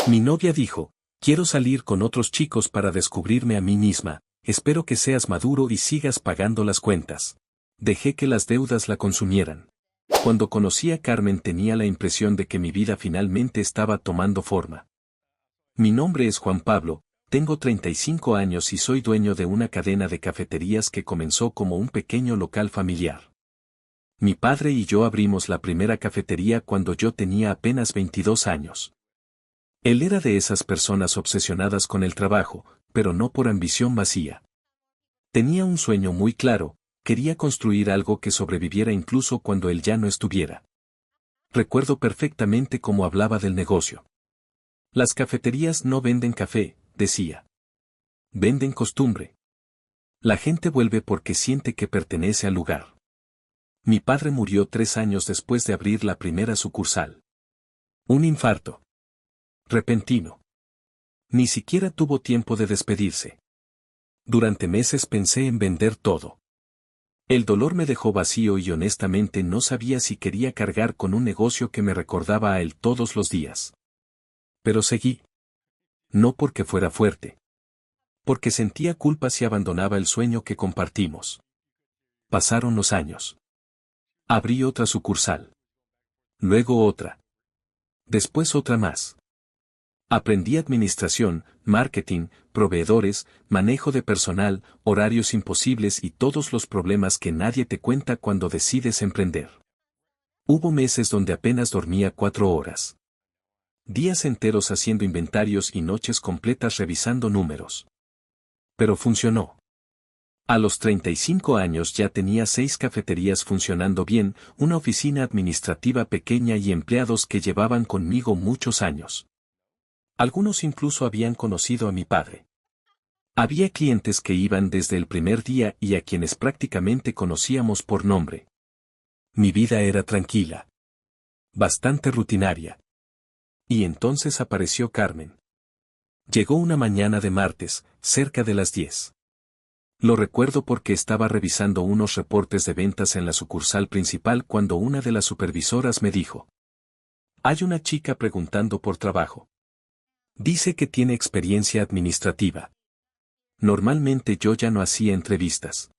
Mi novia dijo, quiero salir con otros chicos para descubrirme a mí misma, espero que seas maduro y sigas pagando las cuentas. Dejé que las deudas la consumieran. Cuando conocí a Carmen tenía la impresión de que mi vida finalmente estaba tomando forma. Mi nombre es Juan Pablo, tengo 35 años y soy dueño de una cadena de cafeterías que comenzó como un pequeño local familiar. Mi padre y yo abrimos la primera cafetería cuando yo tenía apenas 22 años. Él era de esas personas obsesionadas con el trabajo, pero no por ambición vacía. Tenía un sueño muy claro, quería construir algo que sobreviviera incluso cuando él ya no estuviera. Recuerdo perfectamente cómo hablaba del negocio. Las cafeterías no venden café, decía. Venden costumbre. La gente vuelve porque siente que pertenece al lugar. Mi padre murió 3 años después de abrir la primera sucursal. Un infarto repentino. Ni siquiera tuvo tiempo de despedirse. Durante meses pensé en vender todo. El dolor me dejó vacío y honestamente no sabía si quería cargar con un negocio que me recordaba a él todos los días. Pero seguí. No porque fuera fuerte. Porque sentía culpa si abandonaba el sueño que compartimos. Pasaron los años. Abrí otra sucursal. Luego otra. Después otra más. Aprendí administración, marketing, proveedores, manejo de personal, horarios imposibles y todos los problemas que nadie te cuenta cuando decides emprender. Hubo meses donde apenas dormía 4 horas. Días enteros haciendo inventarios y noches completas revisando números. Pero funcionó. A los 35 años ya tenía 6 cafeterías funcionando bien, una oficina administrativa pequeña y empleados que llevaban conmigo muchos años. Algunos incluso habían conocido a mi padre. Había clientes que iban desde el primer día y a quienes prácticamente conocíamos por nombre. Mi vida era tranquila. Bastante rutinaria. Y entonces apareció Carmen. Llegó una mañana de martes, cerca de las 10. Lo recuerdo porque estaba revisando unos reportes de ventas en la sucursal principal cuando una de las supervisoras me dijo: hay una chica preguntando por trabajo. Dice que tiene experiencia administrativa. Normalmente yo ya no hacía entrevistas.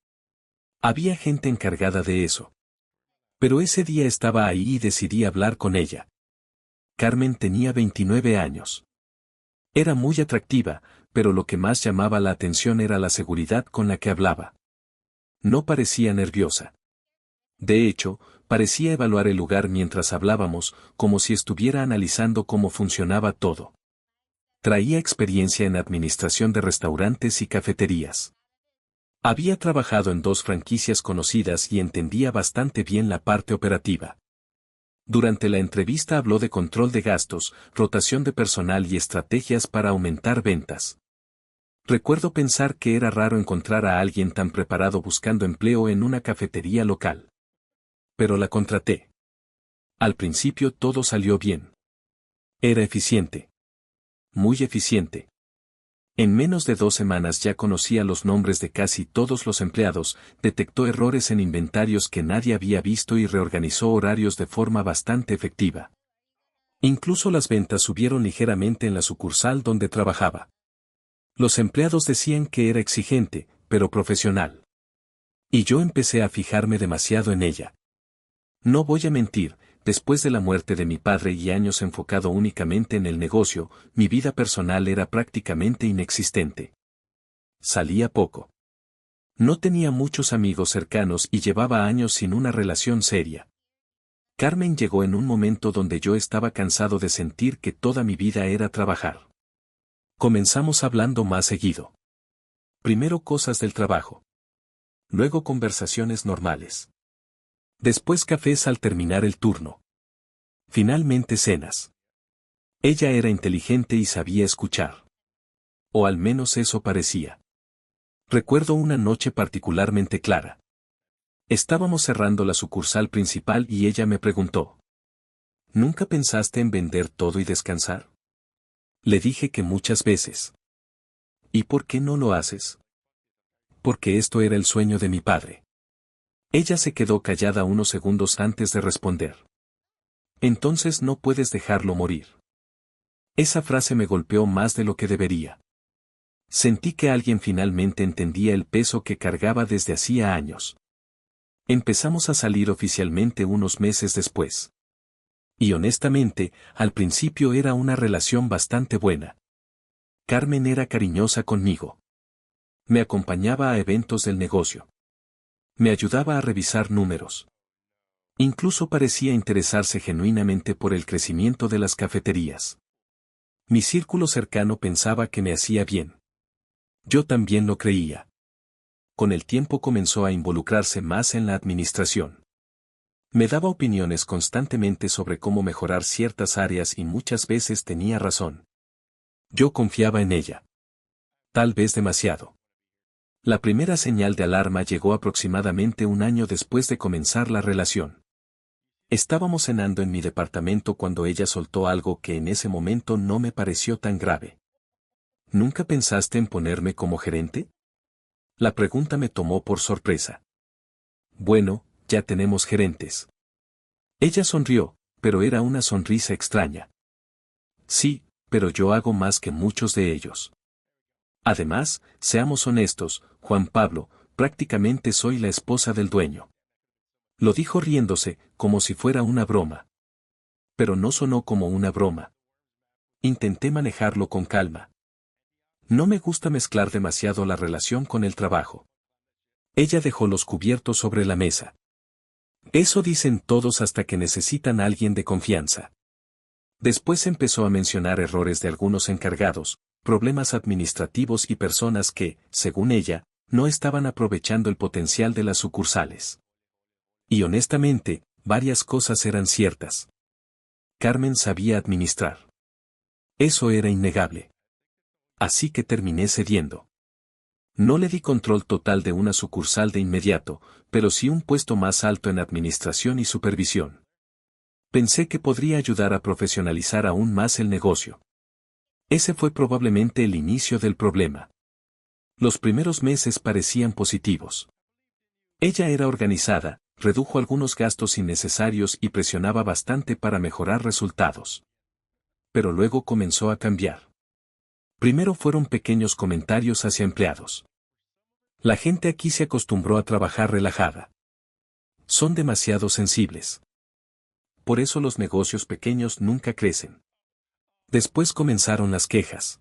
Había gente encargada de eso. Pero ese día estaba ahí y decidí hablar con ella. Carmen tenía 29 años. Era muy atractiva, pero lo que más llamaba la atención era la seguridad con la que hablaba. No parecía nerviosa. De hecho, parecía evaluar el lugar mientras hablábamos, como si estuviera analizando cómo funcionaba todo. Traía experiencia en administración de restaurantes y cafeterías. Había trabajado en 2 franquicias conocidas y entendía bastante bien la parte operativa. Durante la entrevista habló de control de gastos, rotación de personal y estrategias para aumentar ventas. Recuerdo pensar que era raro encontrar a alguien tan preparado buscando empleo en una cafetería local. Pero la contraté. Al principio todo salió bien. Era eficiente. Muy eficiente. En menos de 2 semanas ya conocía los nombres de casi todos los empleados, detectó errores en inventarios que nadie había visto y reorganizó horarios de forma bastante efectiva. Incluso las ventas subieron ligeramente en la sucursal donde trabajaba. Los empleados decían que era exigente, pero profesional. Y yo empecé a fijarme demasiado en ella. No voy a mentir, después de la muerte de mi padre y años enfocado únicamente en el negocio, mi vida personal era prácticamente inexistente. Salía poco. No tenía muchos amigos cercanos y llevaba años sin una relación seria. Carmen llegó en un momento donde yo estaba cansado de sentir que toda mi vida era trabajar. Comenzamos hablando más seguido. Primero cosas del trabajo. Luego conversaciones normales. Después cafés al terminar el turno. Finalmente cenas. Ella era inteligente y sabía escuchar. O al menos eso parecía. Recuerdo una noche particularmente clara. Estábamos cerrando la sucursal principal y ella me preguntó: ¿nunca pensaste en vender todo y descansar? Le dije que muchas veces. ¿Y por qué no lo haces? Porque esto era el sueño de mi padre. Ella se quedó callada unos segundos antes de responder. Entonces no puedes dejarlo morir. Esa frase me golpeó más de lo que debería. Sentí que alguien finalmente entendía el peso que cargaba desde hacía años. Empezamos a salir oficialmente unos meses después. Y honestamente, al principio era una relación bastante buena. Carmen era cariñosa conmigo. Me acompañaba a eventos del negocio. Me ayudaba a revisar números. Incluso parecía interesarse genuinamente por el crecimiento de las cafeterías. Mi círculo cercano pensaba que me hacía bien. Yo también lo creía. Con el tiempo comenzó a involucrarse más en la administración. Me daba opiniones constantemente sobre cómo mejorar ciertas áreas y muchas veces tenía razón. Yo confiaba en ella. Tal vez demasiado. La primera señal de alarma llegó aproximadamente un año después de comenzar la relación. Estábamos cenando en mi departamento cuando ella soltó algo que en ese momento no me pareció tan grave. ¿Nunca pensaste en ponerme como gerente? La pregunta me tomó por sorpresa. Bueno, ya tenemos gerentes. Ella sonrió, pero era una sonrisa extraña. Sí, pero yo hago más que muchos de ellos. Además, seamos honestos, Juan Pablo, prácticamente soy la esposa del dueño. Lo dijo riéndose, como si fuera una broma. Pero no sonó como una broma. Intenté manejarlo con calma. No me gusta mezclar demasiado la relación con el trabajo. Ella dejó los cubiertos sobre la mesa. Eso dicen todos hasta que necesitan a alguien de confianza. Después empezó a mencionar errores de algunos encargados, problemas administrativos y personas que, según ella, no estaban aprovechando el potencial de las sucursales. Y honestamente, varias cosas eran ciertas. Carmen sabía administrar. Eso era innegable. Así que terminé cediendo. No le di control total de una sucursal de inmediato, pero sí un puesto más alto en administración y supervisión. Pensé que podría ayudar a profesionalizar aún más el negocio. Ese fue probablemente el inicio del problema. Los primeros meses parecían positivos. Ella era organizada, redujo algunos gastos innecesarios y presionaba bastante para mejorar resultados. Pero luego comenzó a cambiar. Primero fueron pequeños comentarios hacia empleados. La gente aquí se acostumbró a trabajar relajada. Son demasiado sensibles. Por eso los negocios pequeños nunca crecen. Después comenzaron las quejas.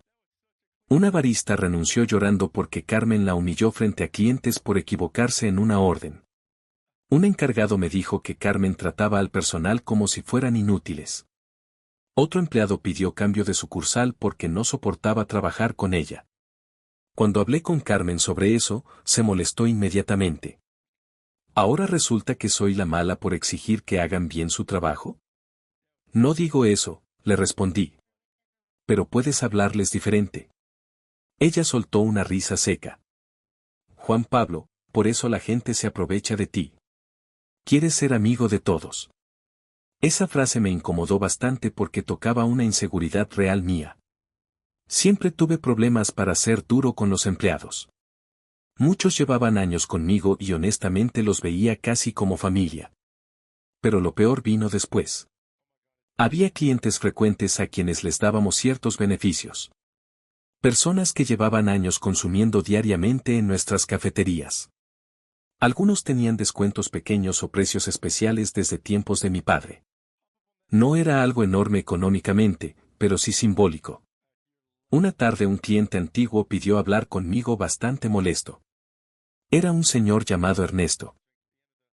Una barista renunció llorando porque Carmen la humilló frente a clientes por equivocarse en una orden. Un encargado me dijo que Carmen trataba al personal como si fueran inútiles. Otro empleado pidió cambio de sucursal porque no soportaba trabajar con ella. Cuando hablé con Carmen sobre eso, se molestó inmediatamente. ¿Ahora resulta que soy la mala por exigir que hagan bien su trabajo? No digo eso, le respondí. Pero puedes hablarles diferente. Ella soltó una risa seca. Juan Pablo, por eso la gente se aprovecha de ti. Quieres ser amigo de todos. Esa frase me incomodó bastante porque tocaba una inseguridad real mía. Siempre tuve problemas para ser duro con los empleados. Muchos llevaban años conmigo y honestamente los veía casi como familia. Pero lo peor vino después. Había clientes frecuentes a quienes les dábamos ciertos beneficios. Personas que llevaban años consumiendo diariamente en nuestras cafeterías. Algunos tenían descuentos pequeños o precios especiales desde tiempos de mi padre. No era algo enorme económicamente, pero sí simbólico. Una tarde un cliente antiguo pidió hablar conmigo bastante molesto. Era un señor llamado Ernesto.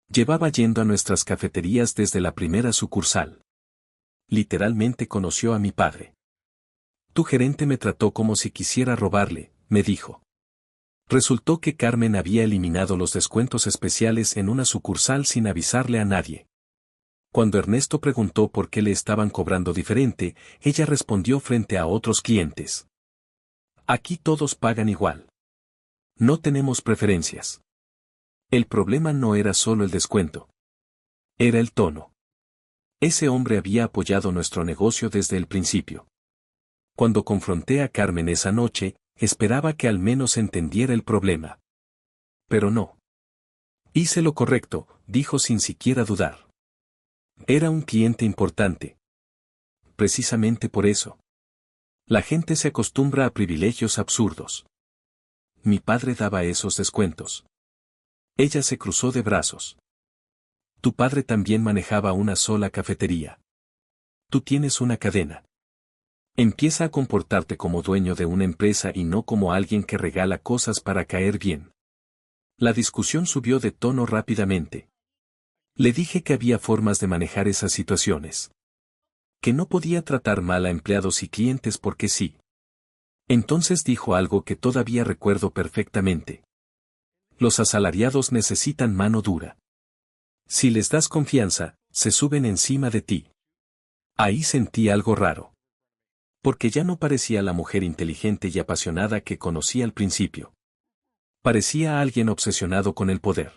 Llevaba yendo a nuestras cafeterías desde la primera sucursal. Literalmente conoció a mi padre. Tu gerente me trató como si quisiera robarle, me dijo. Resultó que Carmen había eliminado los descuentos especiales en una sucursal sin avisarle a nadie. Cuando Ernesto preguntó por qué le estaban cobrando diferente, ella respondió frente a otros clientes. Aquí todos pagan igual. No tenemos preferencias. El problema no era solo el descuento. Era el tono. Ese hombre había apoyado nuestro negocio desde el principio. Cuando confronté a Carmen esa noche, esperaba que al menos entendiera el problema. Pero no. Hice lo correcto, dijo sin siquiera dudar. Era un cliente importante. Precisamente por eso. La gente se acostumbra a privilegios absurdos. Mi padre daba esos descuentos. Ella se cruzó de brazos. Tu padre también manejaba una sola cafetería. Tú tienes una cadena. Empieza a comportarte como dueño de una empresa y no como alguien que regala cosas para caer bien. La discusión subió de tono rápidamente. Le dije que había formas de manejar esas situaciones. Que no podía tratar mal a empleados y clientes porque sí. Entonces dijo algo que todavía recuerdo perfectamente. Los asalariados necesitan mano dura. Si les das confianza, se suben encima de ti. Ahí sentí algo raro. Porque ya no parecía la mujer inteligente y apasionada que conocí al principio. Parecía alguien obsesionado con el poder.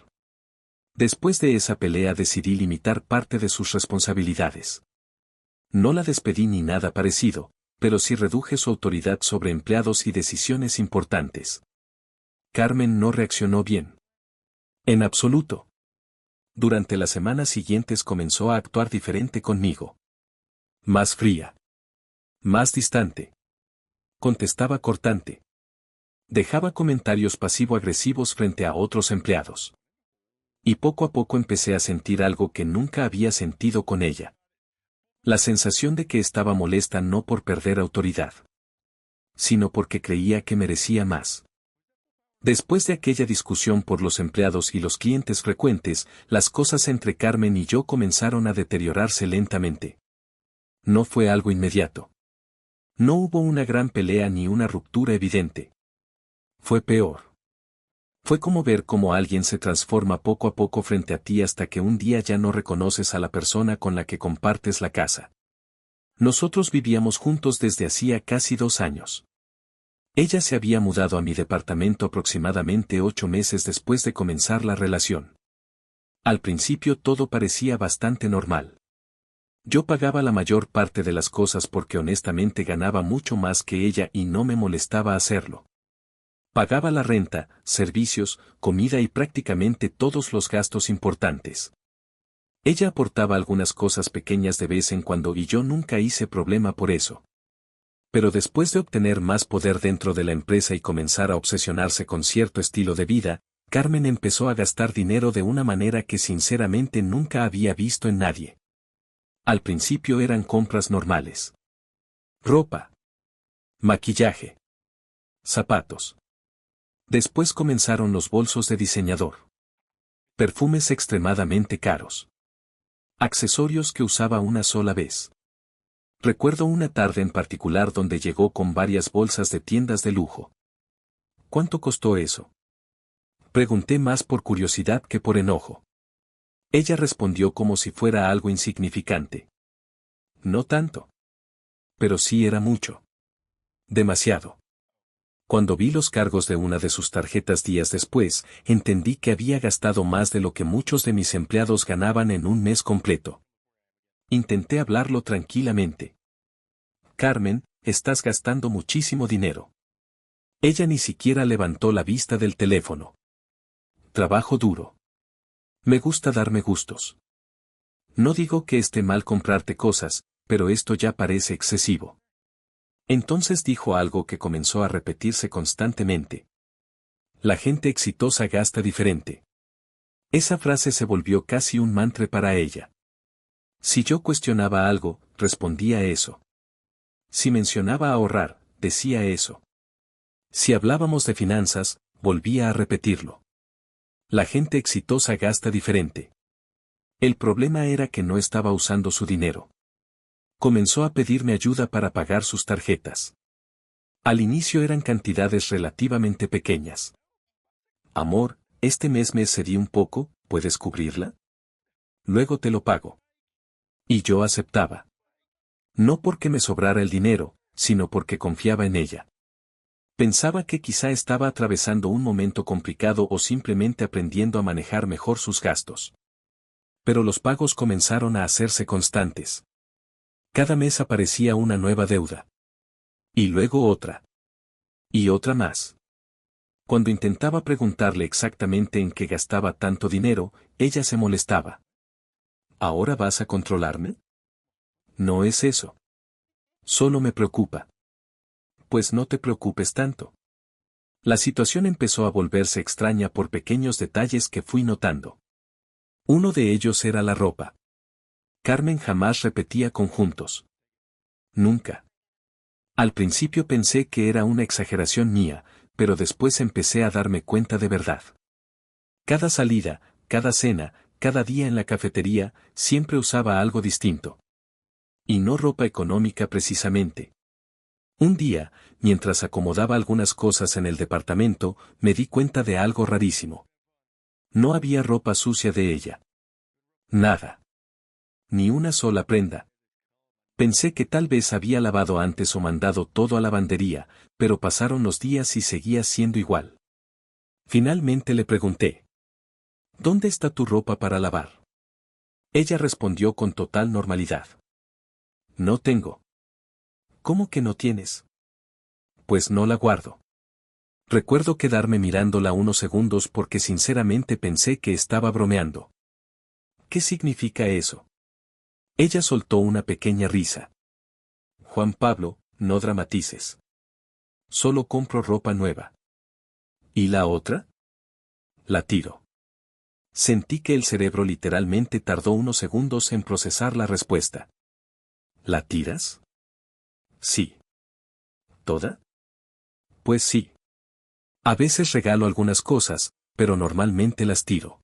Después de esa pelea decidí limitar parte de sus responsabilidades. No la despedí ni nada parecido, pero sí reduje su autoridad sobre empleados y decisiones importantes. Carmen no reaccionó bien. En absoluto. Durante las semanas siguientes comenzó a actuar diferente conmigo. Más fría. Más distante. Contestaba cortante. Dejaba comentarios pasivo-agresivos frente a otros empleados. Y poco a poco empecé a sentir algo que nunca había sentido con ella. La sensación de que estaba molesta no por perder autoridad, sino porque creía que merecía más. Después de aquella discusión por los empleados y los clientes frecuentes, las cosas entre Carmen y yo comenzaron a deteriorarse lentamente. No fue algo inmediato. No hubo una gran pelea ni una ruptura evidente. Fue peor. Fue como ver cómo alguien se transforma poco a poco frente a ti hasta que un día ya no reconoces a la persona con la que compartes la casa. Nosotros vivíamos juntos desde hacía casi 2 años. Ella se había mudado a mi departamento aproximadamente 8 meses después de comenzar la relación. Al principio todo parecía bastante normal. Yo pagaba la mayor parte de las cosas porque honestamente ganaba mucho más que ella y no me molestaba hacerlo. Pagaba la renta, servicios, comida y prácticamente todos los gastos importantes. Ella aportaba algunas cosas pequeñas de vez en cuando y yo nunca hice problema por eso. Pero después de obtener más poder dentro de la empresa y comenzar a obsesionarse con cierto estilo de vida, Carmen empezó a gastar dinero de una manera que sinceramente nunca había visto en nadie. Al principio eran compras normales. Ropa. Maquillaje. Zapatos. Después comenzaron los bolsos de diseñador. Perfumes extremadamente caros. Accesorios que usaba una sola vez. Recuerdo una tarde en particular donde llegó con varias bolsas de tiendas de lujo. ¿Cuánto costó eso? Pregunté más por curiosidad que por enojo. Ella respondió como si fuera algo insignificante. No tanto. Pero sí era mucho. Demasiado. Cuando vi los cargos de una de sus tarjetas días después, entendí que había gastado más de lo que muchos de mis empleados ganaban en un mes completo. Intenté hablarlo tranquilamente. Carmen, estás gastando muchísimo dinero. Ella ni siquiera levantó la vista del teléfono. Trabajo duro. Me gusta darme gustos. No digo que esté mal comprarte cosas, pero esto ya parece excesivo. Entonces dijo algo que comenzó a repetirse constantemente. La gente exitosa gasta diferente. Esa frase se volvió casi un mantra para ella. Si yo cuestionaba algo, respondía eso. Si mencionaba ahorrar, decía eso. Si hablábamos de finanzas, volvía a repetirlo. La gente exitosa gasta diferente. El problema era que no estaba usando su dinero. Comenzó a pedirme ayuda para pagar sus tarjetas. Al inicio eran cantidades relativamente pequeñas. Amor, este mes me excedí un poco, ¿puedes cubrirla? Luego te lo pago. Y yo aceptaba. No porque me sobrara el dinero, sino porque confiaba en ella. Pensaba que quizá estaba atravesando un momento complicado o simplemente aprendiendo a manejar mejor sus gastos. Pero los pagos comenzaron a hacerse constantes. Cada mes aparecía una nueva deuda. Y luego otra. Y otra más. Cuando intentaba preguntarle exactamente en qué gastaba tanto dinero, ella se molestaba. ¿Ahora vas a controlarme? No es eso. Solo me preocupa. Pues no te preocupes tanto. La situación empezó a volverse extraña por pequeños detalles que fui notando. Uno de ellos era la ropa. Carmen jamás repetía conjuntos. Nunca. Al principio pensé que era una exageración mía, pero después empecé a darme cuenta de verdad. Cada salida, cada cena, cada día en la cafetería, siempre usaba algo distinto. Y no ropa económica precisamente. Un día, mientras acomodaba algunas cosas en el departamento, me di cuenta de algo rarísimo. No había ropa sucia de ella. Nada. Ni una sola prenda. Pensé que tal vez había lavado antes o mandado todo a lavandería, pero pasaron los días y seguía siendo igual. Finalmente le pregunté: ¿Dónde está tu ropa para lavar? Ella respondió con total normalidad: No tengo. ¿Cómo que no tienes? Pues no la guardo. Recuerdo quedarme mirándola unos segundos porque sinceramente pensé que estaba bromeando. ¿Qué significa eso? Ella soltó una pequeña risa. Juan Pablo, no dramatices. Solo compro ropa nueva. ¿Y la otra? La tiro. Sentí que el cerebro literalmente tardó unos segundos en procesar la respuesta. ¿La tiras? Sí. ¿Toda? Pues sí. A veces regalo algunas cosas, pero normalmente las tiro.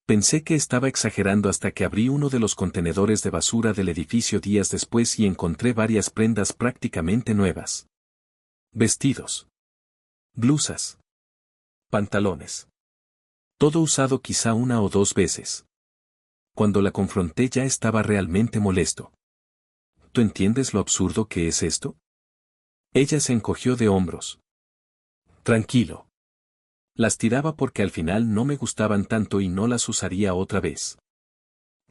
Pensé que estaba exagerando hasta que abrí uno de los contenedores de basura del edificio días después y encontré varias prendas prácticamente nuevas. Vestidos. Blusas. Pantalones. Todo usado quizá una o dos veces. Cuando la confronté ya estaba realmente molesto. ¿Tú entiendes lo absurdo que es esto? Ella se encogió de hombros. Tranquilo. Las tiraba porque al final no me gustaban tanto y no las usaría otra vez.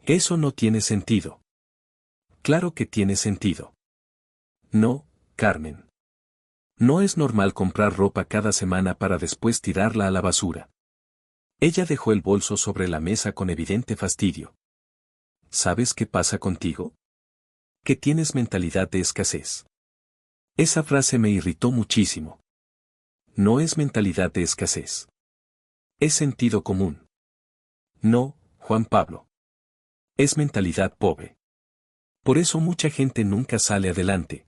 Eso no tiene sentido. Claro que tiene sentido. No, Carmen. No es normal comprar ropa cada semana para después tirarla a la basura. Ella dejó el bolso sobre la mesa con evidente fastidio. ¿Sabes qué pasa contigo? Que tienes mentalidad de escasez. Esa frase me irritó muchísimo. No es mentalidad de escasez. Es sentido común. No, Juan Pablo. Es mentalidad pobre. Por eso mucha gente nunca sale adelante.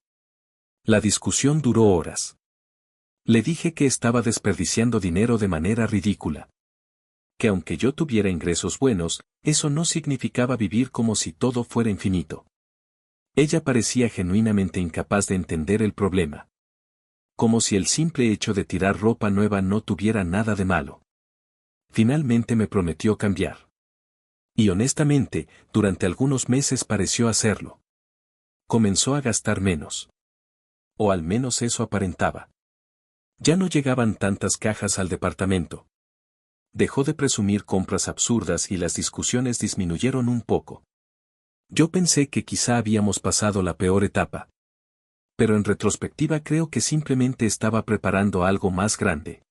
La discusión duró horas. Le dije que estaba desperdiciando dinero de manera ridícula. Que aunque yo tuviera ingresos buenos, eso no significaba vivir como si todo fuera infinito. Ella parecía genuinamente incapaz de entender el problema. Como si el simple hecho de tirar ropa nueva no tuviera nada de malo. Finalmente me prometió cambiar. Y honestamente, durante algunos meses pareció hacerlo. Comenzó a gastar menos. O al menos eso aparentaba. Ya no llegaban tantas cajas al departamento. Dejó de presumir compras absurdas y las discusiones disminuyeron un poco. Yo pensé que quizá habíamos pasado la peor etapa. Pero en retrospectiva creo que simplemente estaba preparando algo más grande.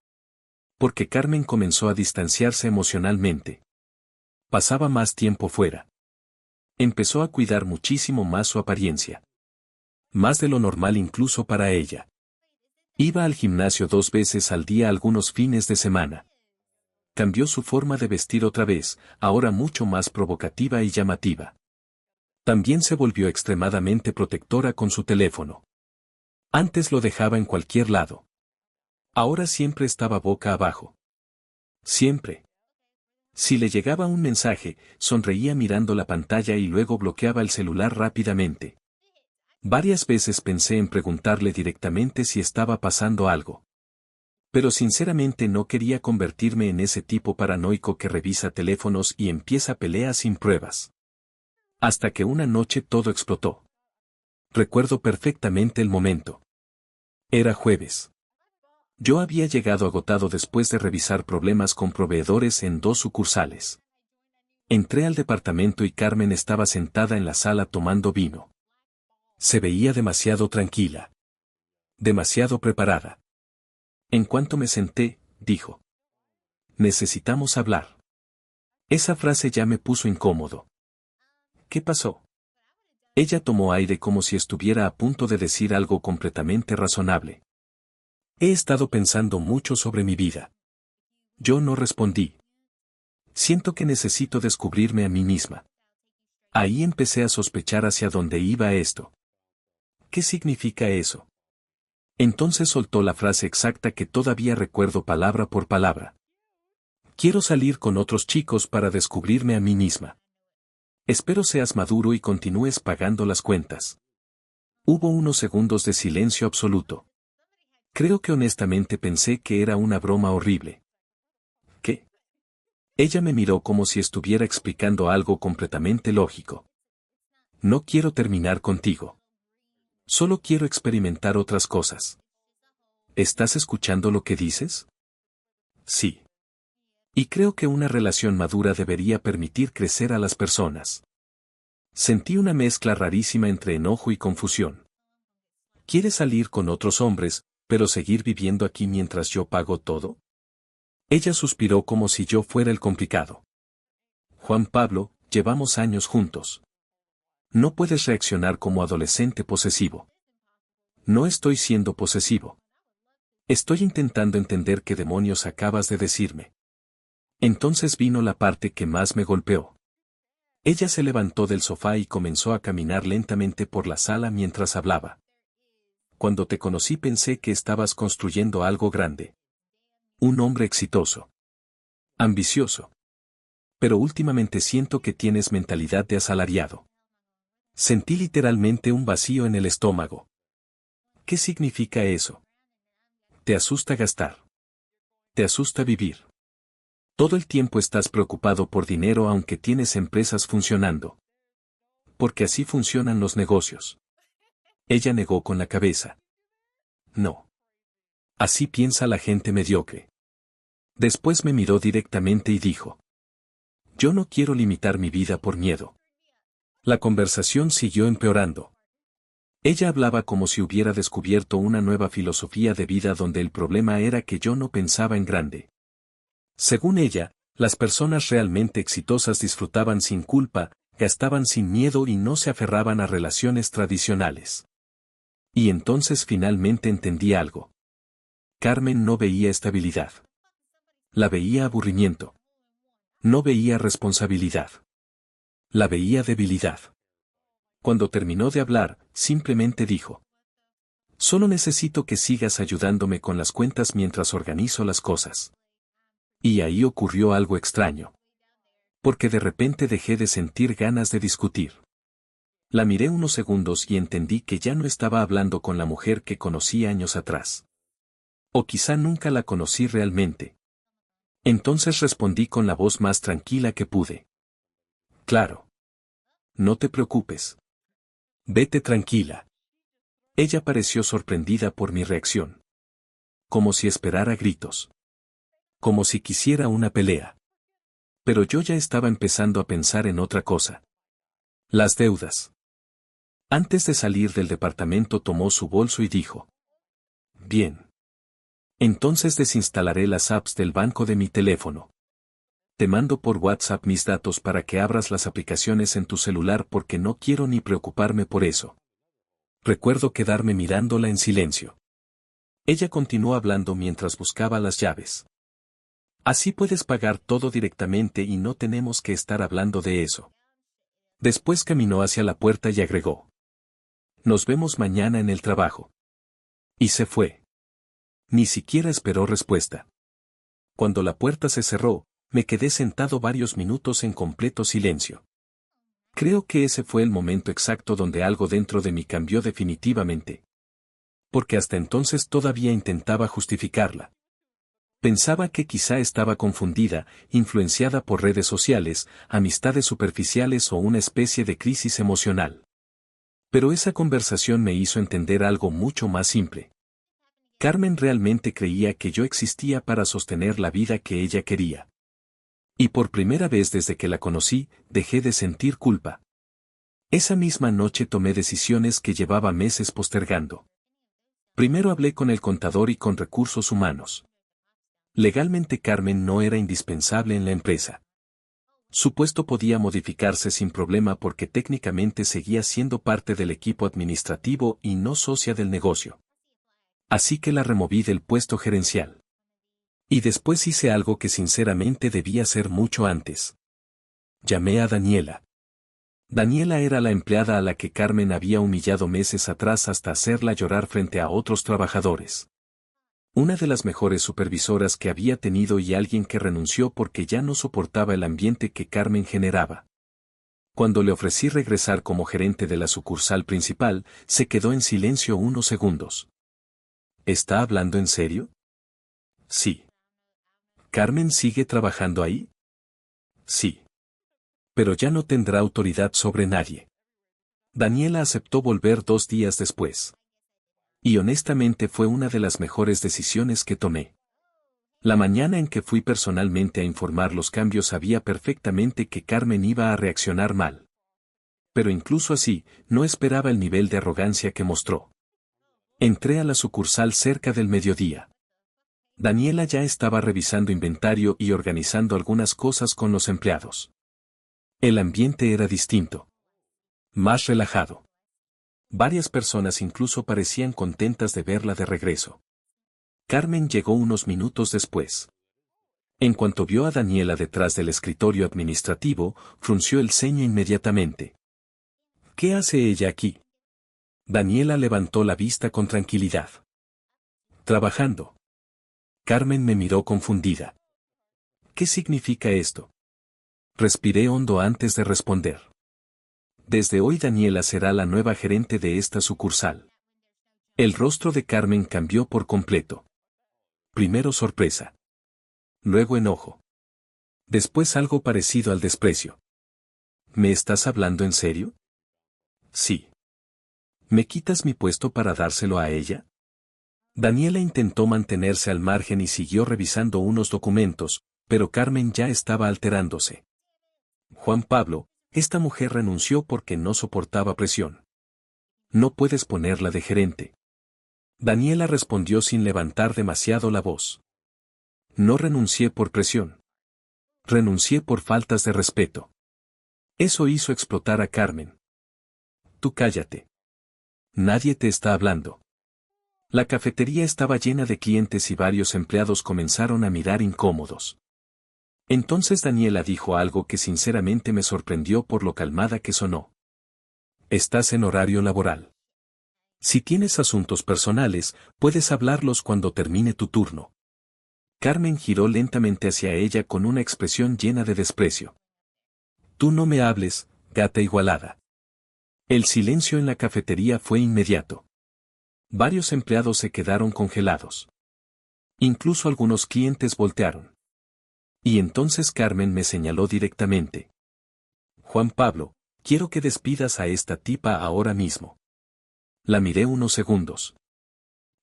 Porque Carmen comenzó a distanciarse emocionalmente. Pasaba más tiempo fuera. Empezó a cuidar muchísimo más su apariencia. Más de lo normal incluso para ella. Iba al gimnasio 2 veces al día algunos fines de semana. Cambió su forma de vestir otra vez, ahora mucho más provocativa y llamativa. También se volvió extremadamente protectora con su teléfono. Antes lo dejaba en cualquier lado. Ahora siempre estaba boca abajo. Siempre. Si le llegaba un mensaje, sonreía mirando la pantalla y luego bloqueaba el celular rápidamente. Varias veces pensé en preguntarle directamente si estaba pasando algo. Pero sinceramente no quería convertirme en ese tipo paranoico que revisa teléfonos y empieza peleas sin pruebas. Hasta que una noche todo explotó. Recuerdo perfectamente el momento. Era jueves. Yo había llegado agotado después de revisar problemas con proveedores en 2 sucursales. Entré al departamento y Carmen estaba sentada en la sala tomando vino. Se veía demasiado tranquila. Demasiado preparada. En cuanto me senté, dijo: Necesitamos hablar. Esa frase ya me puso incómodo. ¿Qué pasó? Ella tomó aire como si estuviera a punto de decir algo completamente razonable. He estado pensando mucho sobre mi vida. Yo no respondí. Siento que necesito descubrirme a mí misma. Ahí empecé a sospechar hacia dónde iba esto. ¿Qué significa eso? Entonces soltó la frase exacta que todavía recuerdo palabra por palabra. Quiero salir con otros chicos para descubrirme a mí misma. Espero seas maduro y continúes pagando las cuentas. Hubo unos segundos de silencio absoluto. Creo que honestamente pensé que era una broma horrible. ¿Qué? Ella me miró como si estuviera explicando algo completamente lógico. No quiero terminar contigo. Solo quiero experimentar otras cosas. ¿Estás escuchando lo que dices? Sí. Y creo que una relación madura debería permitir crecer a las personas. Sentí una mezcla rarísima entre enojo y confusión. ¿Quieres salir con otros hombres, pero seguir viviendo aquí mientras yo pago todo? Ella suspiró como si yo fuera el complicado. Juan Pablo, llevamos años juntos. No puedes reaccionar como adolescente posesivo. No estoy siendo posesivo. Estoy intentando entender qué demonios acabas de decirme. Entonces vino la parte que más me golpeó. Ella se levantó del sofá y comenzó a caminar lentamente por la sala mientras hablaba. Cuando te conocí pensé que estabas construyendo algo grande. Un hombre exitoso. Ambicioso. Pero últimamente siento que tienes mentalidad de asalariado. Sentí literalmente un vacío en el estómago. ¿Qué significa eso? Te asusta gastar. Te asusta vivir. Todo el tiempo estás preocupado por dinero aunque tienes empresas funcionando. Porque así funcionan los negocios. Ella negó con la cabeza. No. Así piensa la gente mediocre. Después me miró directamente y dijo. Yo no quiero limitar mi vida por miedo. La conversación siguió empeorando. Ella hablaba como si hubiera descubierto una nueva filosofía de vida donde el problema era que yo no pensaba en grande. Según ella, las personas realmente exitosas disfrutaban sin culpa, gastaban sin miedo y no se aferraban a relaciones tradicionales. Y entonces finalmente entendí algo. Carmen no veía estabilidad. La veía aburrimiento. No veía responsabilidad. La veía debilidad. Cuando terminó de hablar, simplemente dijo. Solo necesito que sigas ayudándome con las cuentas mientras organizo las cosas. Y ahí ocurrió algo extraño. Porque de repente dejé de sentir ganas de discutir. La miré unos segundos y entendí que ya no estaba hablando con la mujer que conocí años atrás. O quizá nunca la conocí realmente. Entonces respondí con la voz más tranquila que pude. Claro. No te preocupes. Vete tranquila. Ella pareció sorprendida por mi reacción. Como si esperara gritos. Como si quisiera una pelea. Pero yo ya estaba empezando a pensar en otra cosa. Las deudas. Antes de salir del departamento tomó su bolso y dijo. Bien. Entonces desinstalaré las apps del banco de mi teléfono. Te mando por WhatsApp mis datos para que abras las aplicaciones en tu celular porque no quiero ni preocuparme por eso. Recuerdo quedarme mirándola en silencio. Ella continuó hablando mientras buscaba las llaves. Así puedes pagar todo directamente y no tenemos que estar hablando de eso. Después caminó hacia la puerta y agregó. Nos vemos mañana en el trabajo. Y se fue. Ni siquiera esperó respuesta. Cuando la puerta se cerró, me quedé sentado varios minutos en completo silencio. Creo que ese fue el momento exacto donde algo dentro de mí cambió definitivamente. Porque hasta entonces todavía intentaba justificarla. Pensaba que quizá estaba confundida, influenciada por redes sociales, amistades superficiales o una especie de crisis emocional. Pero esa conversación me hizo entender algo mucho más simple. Carmen realmente creía que yo existía para sostener la vida que ella quería. Y por primera vez desde que la conocí, dejé de sentir culpa. Esa misma noche tomé decisiones que llevaba meses postergando. Primero hablé con el contador y con recursos humanos. Legalmente Carmen no era indispensable en la empresa. Su puesto podía modificarse sin problema porque técnicamente seguía siendo parte del equipo administrativo y no socia del negocio. Así que la removí del puesto gerencial. Y después hice algo que sinceramente debía hacer mucho antes. Llamé a Daniela. Daniela era la empleada a la que Carmen había humillado meses atrás hasta hacerla llorar frente a otros trabajadores. Una de las mejores supervisoras que había tenido y alguien que renunció porque ya no soportaba el ambiente que Carmen generaba. Cuando le ofrecí regresar como gerente de la sucursal principal, se quedó en silencio unos segundos. ¿Está hablando en serio? Sí. ¿Carmen sigue trabajando ahí? Sí. Pero ya no tendrá autoridad sobre nadie. Daniela aceptó volver 2 días después. Y honestamente fue una de las mejores decisiones que tomé. La mañana en que fui personalmente a informar los cambios sabía perfectamente que Carmen iba a reaccionar mal. Pero incluso así, no esperaba el nivel de arrogancia que mostró. Entré a la sucursal cerca del mediodía. Daniela ya estaba revisando inventario y organizando algunas cosas con los empleados. El ambiente era distinto. Más relajado. Varias personas incluso parecían contentas de verla de regreso. Carmen llegó unos minutos después. En cuanto vio a Daniela detrás del escritorio administrativo, frunció el ceño inmediatamente. ¿Qué hace ella aquí? Daniela levantó la vista con tranquilidad. Trabajando. Carmen me miró confundida. ¿Qué significa esto? Respiré hondo antes de responder. Desde hoy Daniela será la nueva gerente de esta sucursal. El rostro de Carmen cambió por completo. Primero sorpresa. Luego enojo. Después algo parecido al desprecio. ¿Me estás hablando en serio? Sí. ¿Me quitas mi puesto para dárselo a ella? Daniela intentó mantenerse al margen y siguió revisando unos documentos, pero Carmen ya estaba alterándose. Juan Pablo, esta mujer renunció porque no soportaba presión. No puedes ponerla de gerente. Daniela respondió sin levantar demasiado la voz. No renuncié por presión. Renuncié por faltas de respeto. Eso hizo explotar a Carmen. Tú cállate. Nadie te está hablando. La cafetería estaba llena de clientes y varios empleados comenzaron a mirar incómodos. Entonces Daniela dijo algo que sinceramente me sorprendió por lo calmada que sonó. Estás en horario laboral. Si tienes asuntos personales, puedes hablarlos cuando termine tu turno. Carmen giró lentamente hacia ella con una expresión llena de desprecio. Tú no me hables, gata igualada. El silencio en la cafetería fue inmediato. Varios empleados se quedaron congelados. Incluso algunos clientes voltearon. Y entonces Carmen me señaló directamente. Juan Pablo, quiero que despidas a esta tipa ahora mismo. La miré unos segundos.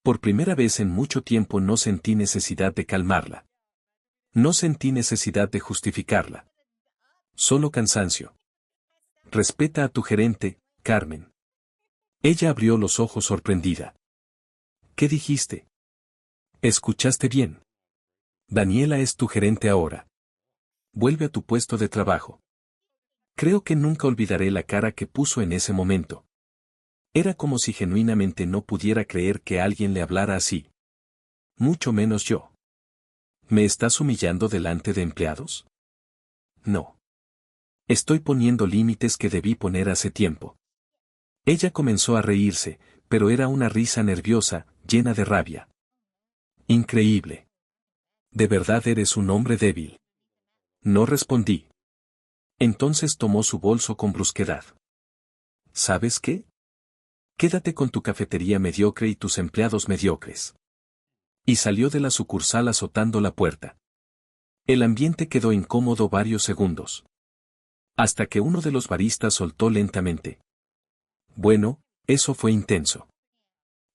Por primera vez en mucho tiempo no sentí necesidad de calmarla. No sentí necesidad de justificarla. Solo cansancio. Respeta a tu gerente, Carmen. Ella abrió los ojos sorprendida. ¿Qué dijiste? ¿Escuchaste bien? Daniela es tu gerente ahora. Vuelve a tu puesto de trabajo. Creo que nunca olvidaré la cara que puso en ese momento. Era como si genuinamente no pudiera creer que alguien le hablara así. Mucho menos yo. ¿Me estás humillando delante de empleados? No. Estoy poniendo límites que debí poner hace tiempo. Ella comenzó a reírse, pero era una risa nerviosa, llena de rabia. Increíble. ¿De verdad eres un hombre débil? No respondí. Entonces tomó su bolso con brusquedad. ¿Sabes qué? Quédate con tu cafetería mediocre y tus empleados mediocres. Y salió de la sucursal azotando la puerta. El ambiente quedó incómodo varios segundos. Hasta que uno de los baristas soltó lentamente. Bueno, eso fue intenso.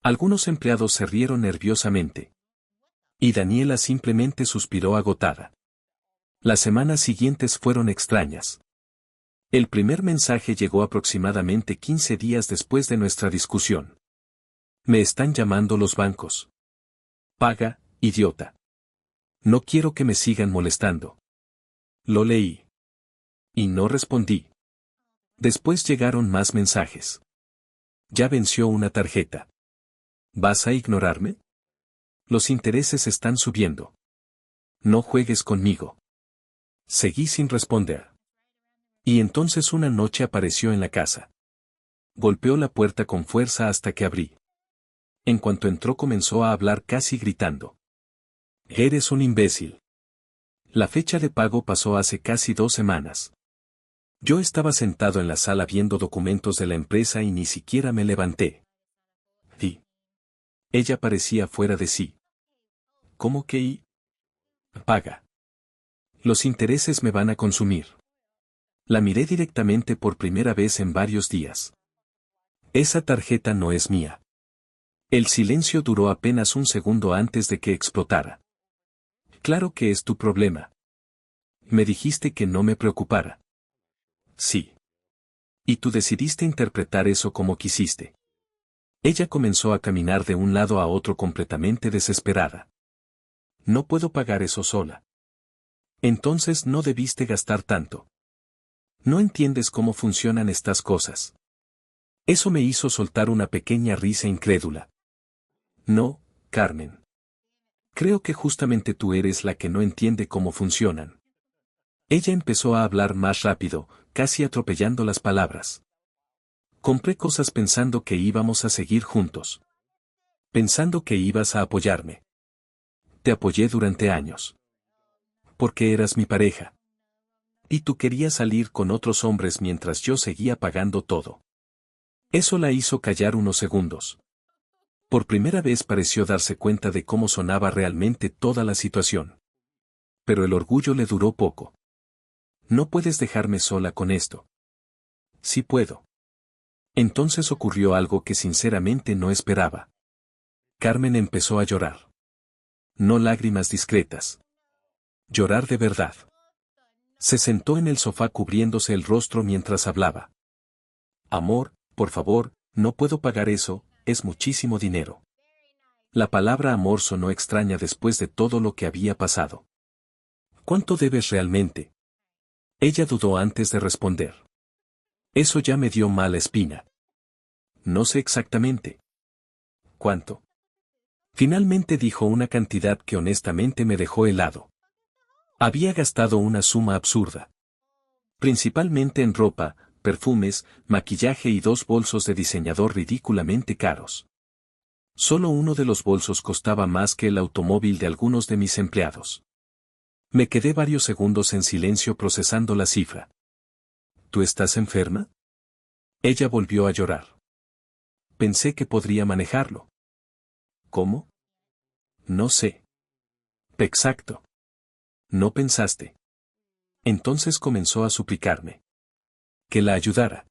Algunos empleados se rieron nerviosamente. Y Daniela simplemente suspiró agotada. Las semanas siguientes fueron extrañas. El primer mensaje llegó aproximadamente 15 días después de nuestra discusión. Me están llamando los bancos. Paga, idiota. No quiero que me sigan molestando. Lo leí. Y no respondí. Después llegaron más mensajes. Ya venció una tarjeta. ¿Vas a ignorarme? Los intereses están subiendo. No juegues conmigo. Seguí sin responder. Y entonces una noche apareció en la casa. Golpeó la puerta con fuerza hasta que abrí. En cuanto entró comenzó a hablar casi gritando. Eres un imbécil. La fecha de pago pasó hace casi 2 semanas. Yo estaba sentado en la sala viendo documentos de la empresa y ni siquiera me levanté. Y ella parecía fuera de sí. ¿Cómo que y? Paga. Los intereses me van a consumir. La miré directamente por primera vez en varios días. Esa tarjeta no es mía. El silencio duró apenas un segundo antes de que explotara. Claro que es tu problema. Me dijiste que no me preocupara. Sí. Y tú decidiste interpretar eso como quisiste. Ella comenzó a caminar de un lado a otro completamente desesperada. No puedo pagar eso sola. Entonces no debiste gastar tanto. No entiendes cómo funcionan estas cosas. Eso me hizo soltar una pequeña risa incrédula. No, Carmen. Creo que justamente tú eres la que no entiende cómo funcionan. Ella empezó a hablar más rápido, casi atropellando las palabras. Compré cosas pensando que íbamos a seguir juntos. Pensando que ibas a apoyarme. Te apoyé durante años. Porque eras mi pareja. Y tú querías salir con otros hombres mientras yo seguía pagando todo. Eso la hizo callar unos segundos. Por primera vez pareció darse cuenta de cómo sonaba realmente toda la situación. Pero el orgullo le duró poco. No puedes dejarme sola con esto. Sí puedo. Entonces ocurrió algo que sinceramente no esperaba. Carmen empezó a llorar. No lágrimas discretas. Llorar de verdad. Se sentó en el sofá cubriéndose el rostro mientras hablaba. Amor, por favor, no puedo pagar eso, es muchísimo dinero. La palabra amor sonó extraña después de todo lo que había pasado. ¿Cuánto debes realmente? Ella dudó antes de responder. Eso ya me dio mala espina. No sé exactamente. ¿Cuánto? Finalmente dijo una cantidad que honestamente me dejó helado. Había gastado una suma absurda. Principalmente en ropa, perfumes, maquillaje y 2 bolsos de diseñador ridículamente caros. Solo uno de los bolsos costaba más que el automóvil de algunos de mis empleados. Me quedé varios segundos en silencio procesando la cifra. ¿Tú estás enferma? Ella volvió a llorar. Pensé que podría manejarlo. ¿Cómo? No sé. Exacto. No pensaste. Entonces comenzó a suplicarme. Que la ayudara.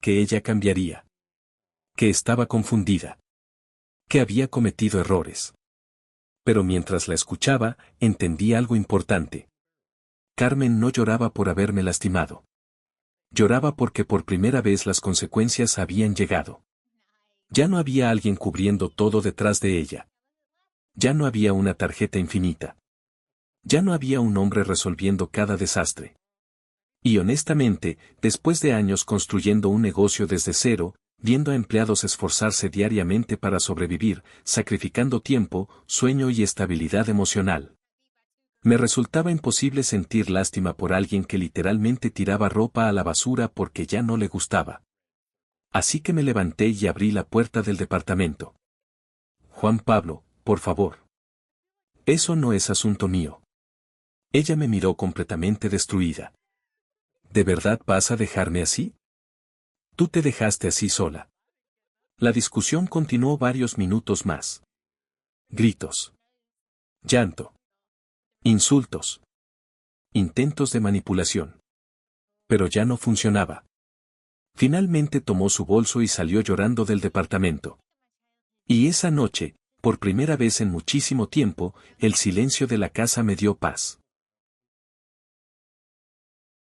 Que ella cambiaría. Que estaba confundida. Que había cometido errores. Pero mientras la escuchaba, entendí algo importante. Carmen no lloraba por haberme lastimado. Lloraba porque por primera vez las consecuencias habían llegado. Ya no había alguien cubriendo todo detrás de ella. Ya no había una tarjeta infinita. Ya no había un hombre resolviendo cada desastre. Y honestamente, después de años construyendo un negocio desde cero, viendo a empleados esforzarse diariamente para sobrevivir, sacrificando tiempo, sueño y estabilidad emocional, me resultaba imposible sentir lástima por alguien que literalmente tiraba ropa a la basura porque ya no le gustaba. Así que me levanté y abrí la puerta del departamento. Juan Pablo, por favor. Eso no es asunto mío. Ella me miró completamente destruida. ¿De verdad vas a dejarme así? Tú te dejaste así sola. La discusión continuó varios minutos más. Gritos. Llanto. Insultos. Intentos de manipulación. Pero ya no funcionaba. Finalmente tomó su bolso y salió llorando del departamento. Y esa noche, por primera vez en muchísimo tiempo, el silencio de la casa me dio paz.